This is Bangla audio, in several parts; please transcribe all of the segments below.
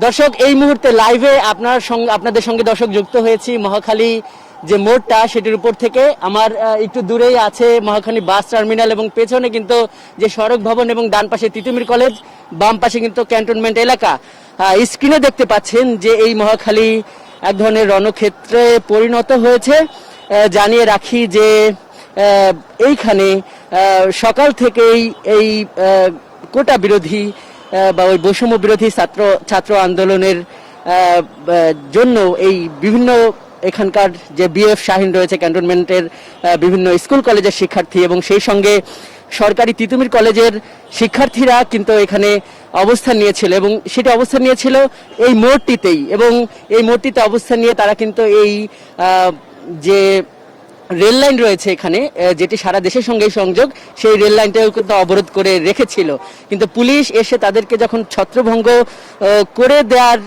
দর্শক এই মুহূর্তে লাইভে আপনাদের সঙ্গে দর্শক যুক্ত হয়েছি মহাখালী যে মোড়টা সেটির উপর থেকে। আমার একটু দূরেই আছে মহাখালী বাস টার্মিনাল এবং পেছনে কিন্তু যে সড়ক ভবন এবং ডান পাশে তিতুমির কলেজ, বাম পাশে কিন্তু ক্যান্টনমেন্ট এলাকা। স্ক্রিনে দেখতে পাচ্ছেন যে এই মহাখালী এক ধরনের রণক্ষেত্রে পরিণত হয়েছে। জানিয়ে রাখি যে এইখানে সকাল থেকেই এই কোটা বিরোধী বা ওই বৈষম্য বিরোধী ছাত্র আন্দোলনের জন্য এই বিভিন্ন এখানকার যে বিএফ শাহীন রয়েছে ক্যান্টনমেন্টের বিভিন্ন স্কুল কলেজের শিক্ষার্থী এবং সেই সঙ্গে সরকারি তিতুমির কলেজের শিক্ষার্থীরা কিন্তু এখানে অবস্থান নিয়েছিল এবং সেটা অবস্থান নিয়েছিল এই মোড়টিতেই। এবং এই মোড়টিতে অবস্থান নিয়ে তারা কিন্তু এই যে রেল লাইন রয়েছে এখানে, যেটি সারা দেশের সঙ্গে সংযোগ, সেই রেল লাইনটাও কিন্তু অবরোধ করে রেখেছিল। কিন্তু পুলিশ এসে তাদেরকে যখন ছত্রভঙ্গ করে দেওয়ার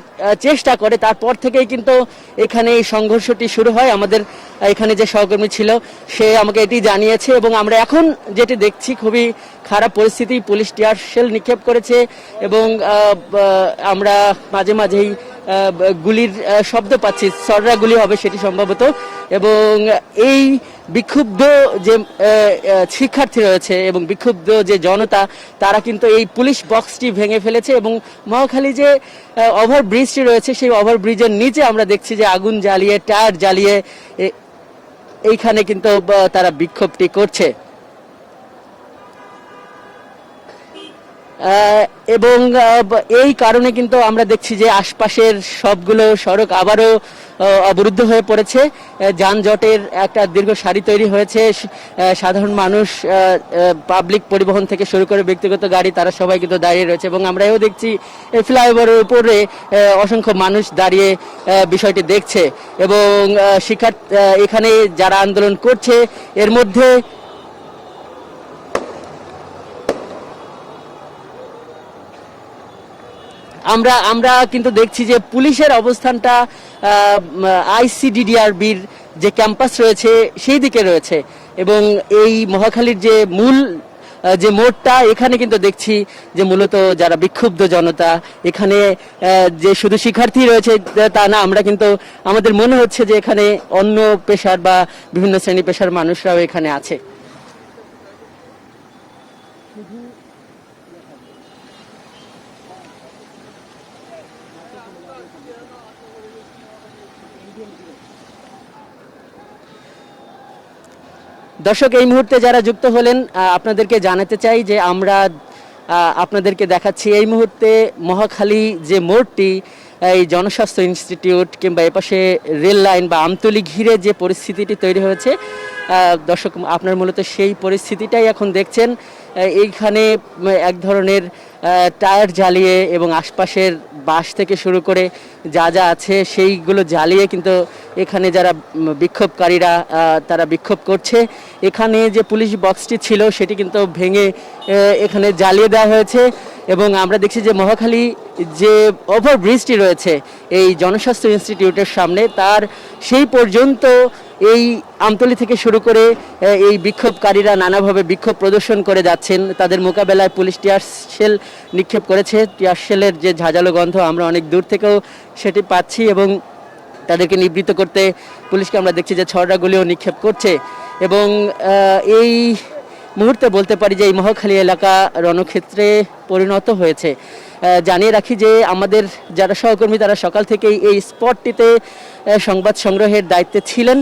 চেষ্টা করে, তারপর থেকেই কিন্তু এখানে এই সংঘর্ষটি শুরু হয়। আমাদের এখানে যে সহকর্মী ছিল সে আমাকে এটি জানিয়েছে এবং আমরা এখন যেটি দেখছি খুবই খারাপ পরিস্থিতি। পুলিশ টিয়ার শেল নিক্ষেপ করেছে এবং আমরা মাঝে মাঝেই গুলির শব্দ পাচ্ছি, সররা গুলি হবে সেটি সম্ভবত। এবং এই বিক্ষুব্ধ যে শিক্ষার্থী রয়েছে এবং বিক্ষুব্ধ যে জনতা, তারা কিন্তু এই পুলিশ বক্সটি ভেঙে ফেলেছে এবং মহাখালী যে ওভারব্রিজটি রয়েছে সেই ওভারব্রিজের নিচে আমরা দেখছি যে আগুন জ্বালিয়ে, টায়ার জ্বালিয়ে এইখানে কিন্তু তারা বিক্ষোভটি করছে। এবং এই কারণে কিন্তু আমরা দেখছি যে আশপাশের সবগুলো সড়ক আবারও অবরুদ্ধ হয়ে পড়েছে। যানজটের একটা দীর্ঘ সারি তৈরি হয়েছে। সাধারণ মানুষ, পাবলিক পরিবহন থেকে শুরু করে ব্যক্তিগত গাড়ি, তারা সবাই কিন্তু দাঁড়িয়ে রয়েছে এবং আমরা এও দেখছি ফ্লাইওভারের উপরে অসংখ্য মানুষ দাঁড়িয়ে বিষয়টি দেখছে। এবং এখানে যারা আন্দোলন করছে এর মধ্যে আমরা কিন্তু দেখছি যে পুলিশের অবস্থানটা আইসিডিডিআরবির যে ক্যাম্পাস রয়েছে সেই দিকে রয়েছে এবং এই মহাখালীর যে মূল যে মোড়টা, এখানে কিন্তু দেখছি যে মূলত যারা বিক্ষুব্ধ জনতা, এখানে যে শুধু শিক্ষার্থী রয়েছে তা না, আমরা কিন্তু আমাদের মনে হচ্ছে যে এখানে অন্য পেশার বা বিভিন্ন শ্রেণী পেশার মানুষরাও এখানে আছে। দর্শক এই মুহূর্তে যারা যুক্ত হলেন, আপনাদেরকে জানাতে চাই যে আমরা আপনাদেরকে দেখাচ্ছি এই মুহূর্তে মহাখালী যে মোড়টি, এই জনস্বাস্থ্য ইনস্টিটিউট কিংবা এপাশে রেল লাইন বা আমতলী ঘিরে যে পরিস্থিতিটি তৈরি হয়েছে, দর্শক আপনার মূলত সেই পরিস্থিতিটাই এখন দেখছেন। এইখানে এক ধরনের টায়ার জ্বালিয়ে এবং আশপাশের বাস থেকে শুরু করে যা যা আছে সেইগুলো জ্বালিয়ে কিন্তু এখানে যারা বিক্ষোভকারীরা তারা বিক্ষোভ করছে। এখানে যে পুলিশ বক্সটি ছিল সেটি কিন্তু ভেঙে এখানে জ্বালিয়ে দেওয়া হয়েছে এবং আমরা দেখছি যে মহাখালী যে ওভারব্রিজটি রয়েছে এই জনস্বাস্থ্য ইনস্টিটিউটের সামনে, তার সেই পর্যন্ত এই আমতলী থেকে শুরু করে এই বিক্ষোভকারীরা নানাভাবে বিক্ষোভ প্রদর্শন করে যাচ্ছেন। তাদের মোকাবেলায় পুলিশ টিয়ার শেল নিক্ষেপ করেছে। টিয়ার শেলের যে ঝাঁঝালো গন্ধ আমরা অনেক দূর থেকেও সেটি পাচ্ছি এবং তাদেরকে নিবৃত্ত করতে পুলিশকে আমরা দেখছি যে ছড়া গুলিও নিক্ষেপ করছে। এবং এই মুহূর্তে বলতে পারি যে এই মহাখালী এলাকা রণক্ষেত্রে পরিণত হয়েছে। জানিয়ে রাখি যে আমাদের যারা সহকর্মী তারা সকাল থেকেই এই স্পটটিতে সংবাদ সংগ্রহের দায়িত্বে ছিলেন।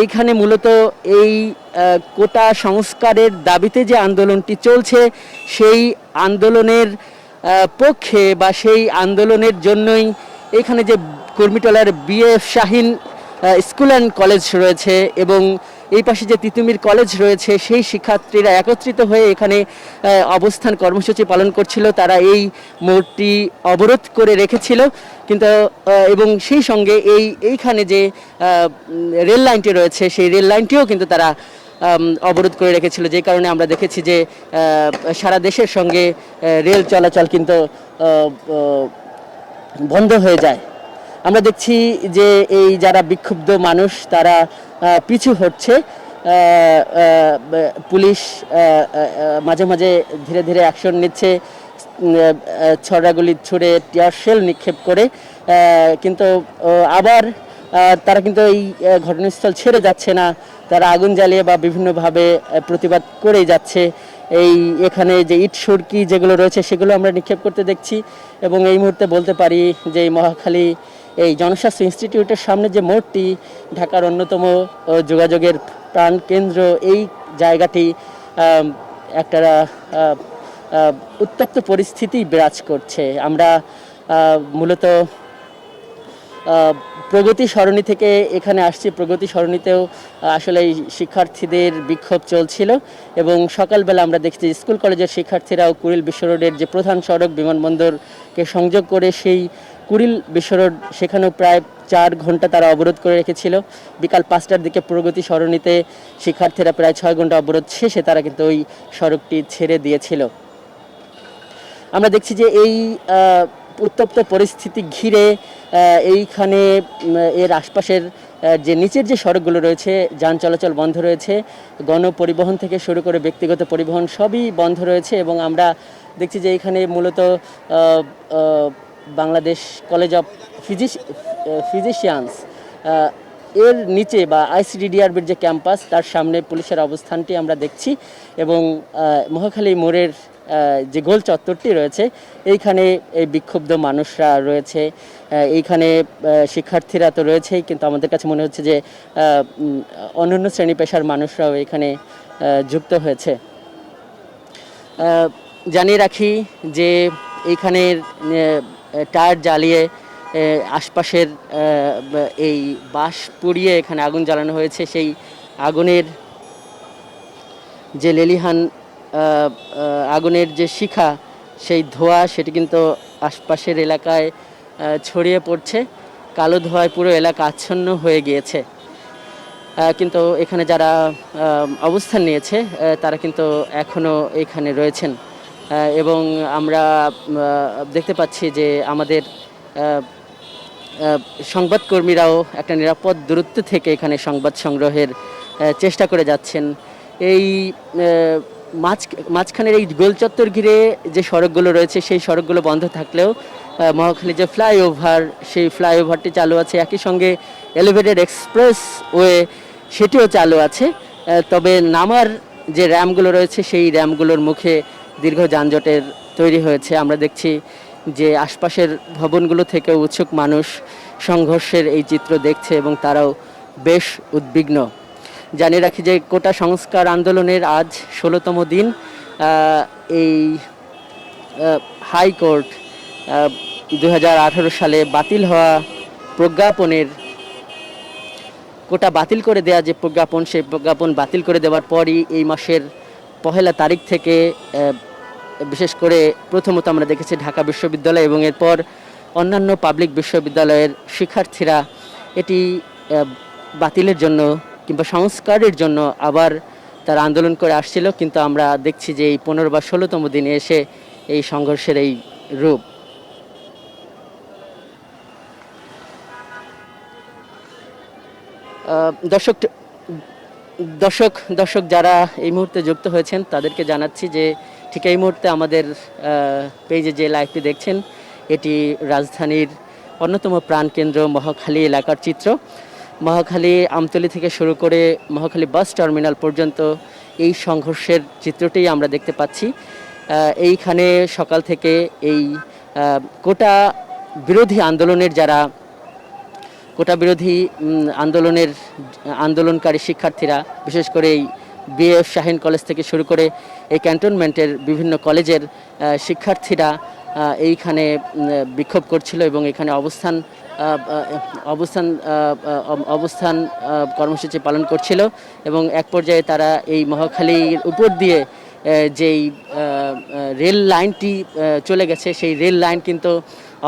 এইখানে মূলত এই কোটা সংস্কারের দাবিতে যে আন্দোলনটি চলছে সেই আন্দোলনের পক্ষে বা সেই আন্দোলনের জন্যই এখানে যে কর্মীটলার BF Shaheen school and college রয়েছে এবং এই পাশে যে তিতুমির কলেজ রয়েছে, সেই শিক্ষার্থীরা একত্রিত হয়ে এখানে অবস্থান কর্মসূচি পালন করছিল। তারা এই মোড়টি অবরোধ করে রেখেছিল কিন্তু এবং সেই সঙ্গে এইখানে যে রেল লাইনটি রয়েছে সেই রেল লাইনটিও কিন্তু তারা অবরোধ করে রেখেছিল, যে কারণে আমরা দেখেছি যে সারা দেশের সঙ্গে রেল চলাচল কিন্তু বন্ধ হয়ে যায়। আমরা দেখছি যে এই যারা বিক্ষুব্ধ মানুষ তারা পিছু হচ্ছে, পুলিশ মাঝে মাঝে ধীরে ধীরে অ্যাকশন নিচ্ছে। ছড়াগুলি ছুড়ে টিয়ার শেল নিক্ষেপ করে, কিন্তু আবার তারা কিন্তু এই ঘটনাস্থল ছেড়ে যাচ্ছে না, তারা আগুন জ্বালিয়ে বা বিভিন্নভাবে প্রতিবাদ করেই যাচ্ছে। এখানে যে ইট সুরকি যেগুলো রয়েছে সেগুলো আমরা নিক্ষেপ করতে দেখছি। এবং এই মুহূর্তে বলতে পারি যে এই মহাখালী এই জনস্বাস্থ্য ইনস্টিটিউটের সামনে যে মোড়টি, ঢাকার অন্যতম যোগাযোগের প্রাণকেন্দ্র, এই জায়গাটি একটা উত্তপ্ত পরিস্থিতি বিরাজ করছে। আমরা মূলত প্রগতি সরণি থেকে এখানে আসছি। প্রগতি সরণিতেও আসলে এই শিক্ষার্থীদের বিক্ষোভ চলছিল এবং সকালবেলা আমরা দেখছি স্কুল কলেজের শিক্ষার্থীরাও কুড়িল বিশ্ব রোডের যে প্রধান সড়ক বিমানবন্দরকে সংযোগ করে সেই কুড়িল বিশ্ব রোড, সেখানেও প্রায় 4 ঘন্টা তারা অবরোধ করে রেখেছিল। বিকাল 5টার দিকে প্রগতি সরণিতে শিক্ষার্থীরা প্রায় 6 ঘন্টা অবরোধ শেষে তারা কিন্তু ওই সড়কটি ছেড়ে দিয়েছিল। আমরা দেখছি যে এই উত্তপ্ত পরিস্থিতি ঘিরে এইখানে এর আশপাশের যে নিচের যে সড়কগুলো রয়েছে যান চলাচল বন্ধ রয়েছে, গণপরিবহন থেকে শুরু করে ব্যক্তিগত পরিবহন সবই বন্ধ রয়েছে। এবং আমরা দেখছি যে এইখানে মূলত বাংলাদেশ কলেজ অফ ফিজিশিয়ানস এর নিচে বা আইসিডিডিআরবির যে ক্যাম্পাস, তার সামনে পুলিশের অবস্থানটি আমরা দেখছি। এবং মহাখালী মোড়ের যে গোল চত্বরটি রয়েছে এইখানে এই বিক্ষুব্ধ মানুষরা রয়েছে, এইখানে শিক্ষার্থীরা তো রয়েছেই, কিন্তু আমাদের কাছে মনে হচ্ছে যে অন্যান্য শ্রেণী পেশার মানুষরাও এখানে যুক্ত হয়েছে। জানিয়ে রাখি যে এইখানের টায়ার জ্বালিয়ে আশপাশের এই বাঁশ পুড়িয়ে এখানে আগুন জ্বালানো হয়েছে। সেই আগুনের যে লেলিহান আগুনের যে শিখা, সেই ধোঁয়া, সেটি কিন্তু আশপাশের এলাকায় ছড়িয়ে পড়ছে। কালো ধোঁয়ায় পুরো এলাকা আচ্ছন্ন হয়ে গিয়েছে। কিন্তু এখানে যারা অবস্থান নিয়েছে তারা কিন্তু এখনও এখানে রয়েছেন। এবং আমরা দেখতে পাচ্ছি যে আমাদের সংবাদকর্মীরাও একটা নিরাপদ দূরত্ব থেকে এখানে সংবাদ সংগ্রহের চেষ্টা করে যাচ্ছেন। এই মাঝখানের এই গোলচত্বর ঘিরে যে সড়কগুলো রয়েছে সেই সড়কগুলো বন্ধ থাকলেও মহাখালী যে ফ্লাইওভার, সেই ফ্লাইওভারটি চালু আছে। একই সঙ্গে এলিভেটেড এক্সপ্রেস ওয়ে সেটিও চালু আছে। তবে নামার যে র্যামগুলো রয়েছে সেই র্যামগুলোর মুখে দীর্ঘ যানজটের তৈরি হয়েছে। আমরা দেখছি যে আশপাশের ভবনগুলো থেকে উৎসুক মানুষ সংঘর্ষের এই চিত্র দেখছে এবং তারাও বেশ উদ্বিগ্ন। জানিয়ে রাখি যে কোটা সংস্কার আন্দোলনের আজ 16তম দিন। এই হাইকোর্ট 2018 সালে বাতিল হওয়া প্রজ্ঞাপনের, কোটা বাতিল করে দেওয়া যে প্রজ্ঞাপন, সেই প্রজ্ঞাপন বাতিল করে দেওয়ার পরই এই মাসের 1 তারিখ থেকে বিশেষ করে প্রথমত আমরা দেখেছি ঢাকা বিশ্ববিদ্যালয় এবং এরপর অন্যান্য পাবলিক বিশ্ববিদ্যালয়ের শিক্ষার্থীরা এটি বাতিলের জন্য কিংবা সংস্কারের জন্য আবার তারা আন্দোলন করে আসছিল। কিন্তু আমরা দেখছি যে এই 15 বা 16তম দিনে এসে এই সংঘর্ষের এই রূপ। দর্শক যারা এই মুহূর্তে যুক্ত হয়েছেন তাদেরকে জানাচ্ছি যে ঠিক এই মুহূর্তে আমাদের পেজে যে লাইভটি দেখছেন এটি রাজধানীর অন্যতম প্রাণকেন্দ্র মহাখালী এলাকার চিত্র। মহাখালী আমতলী থেকে শুরু করে মহাখালী বাস টার্মিনাল পর্যন্ত এই সংঘর্ষের চিত্রটি আমরা দেখতে পাচ্ছি। এইখানে সকাল থেকে এই কোটা বিরোধী আন্দোলনের যারা কোটা বিরোধী আন্দোলনকারী শিক্ষার্থীরা, বিশেষ করে এই বিএফ শাহীন কলেজ থেকে শুরু করে এই ক্যান্টনমেন্টের বিভিন্ন কলেজের শিক্ষার্থীরা এইখানে বিক্ষোভ করছিল এবং এখানে অবস্থান কর্মসূচি পালন করছিল। এবং এক পর্যায়ে তারা এই মহাখালীর উপর দিয়ে যেই রেল লাইনটি চলে গেছে সেই রেল লাইন কিন্তু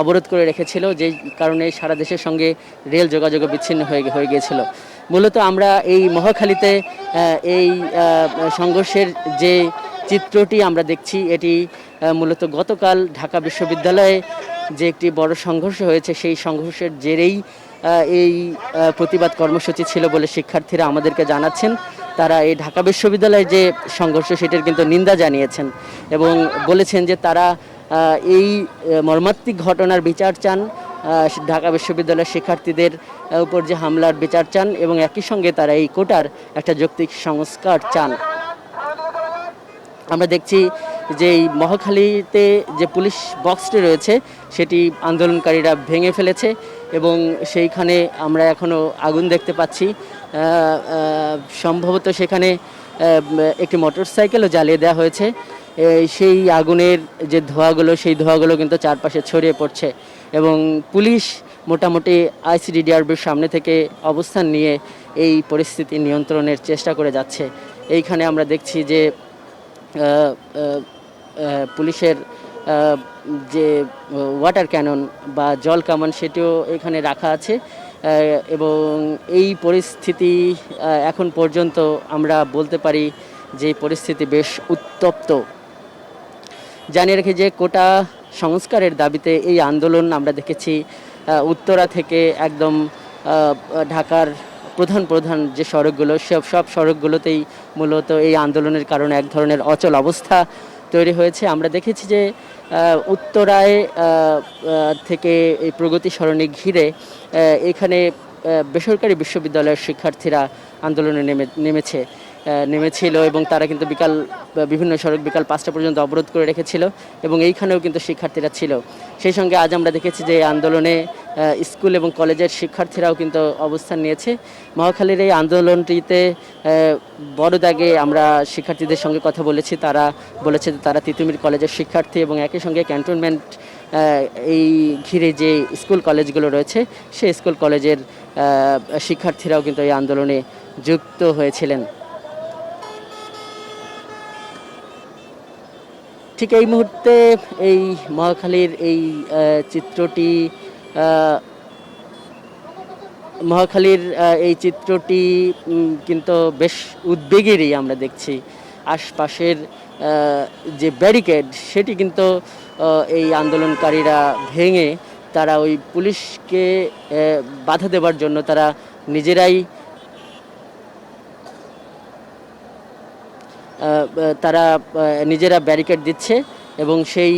অবরোধ করে রেখেছিল, যেই কারণে সারা দেশের সঙ্গে রেল যোগাযোগ বিচ্ছিন্ন হয়ে গিয়েছিল। মূলত আমরা এই মহাখালীতে এই সংঘর্ষের যে চিত্রটি আমরা দেখছি এটি মূলত গতকাল ঢাকা বিশ্ববিদ্যালয়ে যে একটি বড় সংঘর্ষ হয়েছে সেই সংঘর্ষের জেরেই এই প্রতিবাদ কর্মসূচি ছিল বলে শিক্ষার্থীরা আমাদেরকে জানাচ্ছেন। তারা এই ঢাকা বিশ্ববিদ্যালয়ে যে সংঘর্ষ সেটার কিন্তু নিন্দা জানিয়েছেন এবং বলেছেন যে তারা এই মর্মান্তিক ঘটনার বিচার চান, ঢাকা বিশ্ববিদ্যালয়ের শিক্ষার্থীদের উপর যে হামলার বিচার চান এবং একই সঙ্গে তারা এই কোটার একটা যৌক্তিক সংস্কার চান। আমরা দেখছি যে এই মহাখালীতে যে পুলিশ বক্সটি রয়েছে সেটি আন্দোলনকারীরা ভেঙে ফেলেছে এবং সেইখানে আমরা এখনও আগুন দেখতে পাচ্ছি। সম্ভবত সেখানে একটি মোটরসাইকেলও জ্বালিয়ে দেওয়া হয়েছে। সেই আগুনের যে ধোঁয়াগুলো সেই ধোঁয়াগুলো কিন্তু চারপাশে ছড়িয়ে পড়ছে এবং পুলিশ মোটামুটি আইসিডিডিআরবির সামনে থেকে অবস্থান নিয়ে এই পরিস্থিতি নিয়ন্ত্রণের চেষ্টা করে যাচ্ছে। এইখানে আমরা দেখছি যে পুলিশের যে ওয়াটার ক্যানন বা জল কামান সেটিও এখানে রাখা আছে এবং এই পরিস্থিতি এখন পর্যন্ত আমরা বলতে পারি যে পরিস্থিতি বেশ উত্তপ্ত। জানিয়ে রেখে যে কোটা সংস্কারের দাবিতে এই আন্দোলন আমরা দেখেছি উত্তরা থেকে একদম ঢাকার প্রধান প্রধান যে সড়কগুলো সব সড়কগুলোতেই মূলত এই আন্দোলনের কারণে এক ধরনের অচল অবস্থা তৈরি হয়েছে। আমরা দেখেছি যে উত্তরায় থেকে এই প্রগতি সরণি ঘিরে এখানে বেসরকারি বিশ্ববিদ্যালয়ের শিক্ষার্থীরা আন্দোলনে নেমেছিল এবং তারা কিন্তু বিভিন্ন সড়ক বিকাল 5টা পর্যন্ত অবরোধ করে রেখেছিল এবং এইখানেও কিন্তু শিক্ষার্থীরা ছিল। সেই সঙ্গে আজ আমরা দেখেছি যে আন্দোলনে স্কুল এবং কলেজের শিক্ষার্থীরাও কিন্তু অবস্থান নিয়েছে। মহাখালীর এই আন্দোলনটিতে বড় দাগে আমরা শিক্ষার্থীদের সঙ্গে কথা বলেছি, তারা বলেছে যে তারা তিতুমির কলেজের শিক্ষার্থী এবং একই সঙ্গে ক্যান্টনমেন্ট এই ঘিরে যে স্কুল কলেজগুলো রয়েছে সেই স্কুল কলেজের শিক্ষার্থীরাও কিন্তু এই আন্দোলনে যুক্ত হয়েছিলেন। ঠিক এই মুহূর্তে এই মহাখালীর এই চিত্রটি কিন্তু বেশ উদ্বেগেরই আমরা দেখছি। আশপাশের যে ব্যারিকেড সেটি কিন্তু এই আন্দোলনকারীরা ভেঙে তারা ওই পুলিশকে বাধা দেওয়ার জন্য তারা নিজেরা ব্যারিকেড দিচ্ছে এবং সেই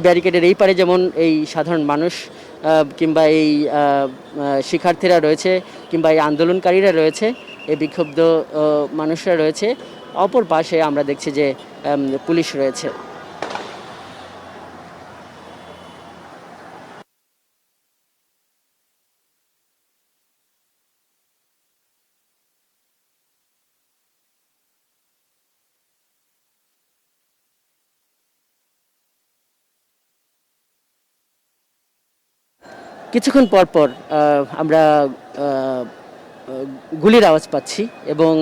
ব্যারিকেডের এই পারে যেমন এই সাধারণ মানুষ কিংবা এই শিক্ষার্থীরা রয়েছে কিংবা এই আন্দোলনকারীরা রয়েছে, এই বিক্ষুব্ধ মানুষরা রয়েছে, অপর পাশে আমরা দেখছি যে পুলিশ রয়েছে। কিছুক্ষণ পর পর আমরা গুলির আওয়াজ পাচ্ছি এবং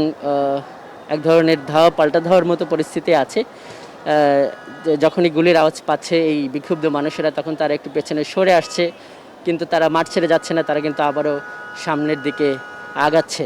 এক ধরনের ধাওয়া পাল্টা ধাওয়ার মতো পরিস্থিতি আছে। যখনই গুলির আওয়াজ পাচ্ছে এই বিক্ষুব্ধ মানুষেরা তখন তারা একটু পেছনে সরে আসছে, কিন্তু তারা মাঠ ছেড়ে যাচ্ছে না, তারা কিন্তু আবারও সামনের দিকে আগাচ্ছে।